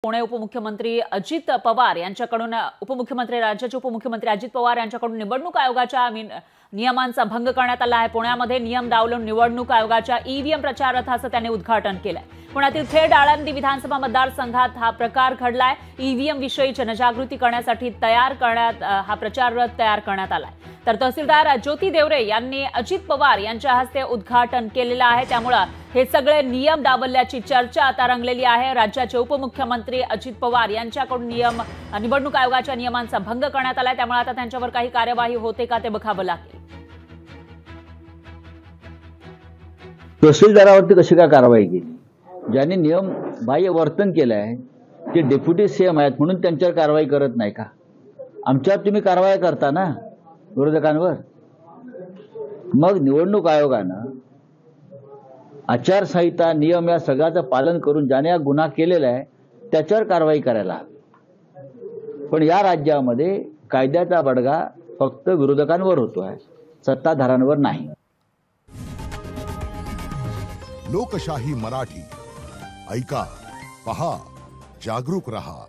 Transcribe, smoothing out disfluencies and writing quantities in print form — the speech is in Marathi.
पुणे उपमुख्यमंत्री अजित पवार यांच्याकडून राज्याचे उपमुख्यमंत्री अजित पवार यांच्याकडून निवडणूक आयोगाच्या नियमांचा भंग करण्यात आला आहे। पुण्यामध्ये नियम डावलून निवडणूक आयोगाच्या ईव्हीएम प्रचार रथाचं त्यांनी उद्घाटन केलंय। पुण्यातील खेड आळंदी विधानसभा मतदारसंघात हा प्रकार घडलाय। ईव्हीएम विषयी जनजागृती करण्यासाठी हा प्रचार रथ तयार करण्यात आलाय। तर तहसीलदार ज्योती देवरे यांनी अजित पवार यांच्या हस्ते उद्घाटन केलेलं आहे। त्यामुळे हे सगळे नियम डावलल्याची चर्चा आता रंगलेली आहे। राज्याचे उपमुख्यमंत्री अजित पवार यांच्याकडून निवडणूक आयोगाच्या नियमांचा भंग करण्यात आलाय। त्यामुळे आता त्यांच्यावर काही कार्यवाही होते का ते बघावं लागेल। तहसीलदारावरती कशी काय कारवाई केली? ज्यांनी नियम बाह्य वर्तन केलंय ते डेप्युटी सीएम आहेत म्हणून त्यांच्यावर कारवाई करत नाही का? आमच्यावर तुम्ही कारवाई करता ना विरोधकांवर। मग निवडणूक आयोगानं आचारसंहिता नियम या सगळ्याचं पालन करून ज्याने गुन्हा केलेला आहे त्याच्यावर कारवाई करायला हवी। पण या राज्यामध्ये कायद्याचा बडगा फक्त विरोधकांवर होतोय, सत्ताधाऱ्यांवर नाही। लोकशाही मराठी ऐका, पहा, जागरूक रहा।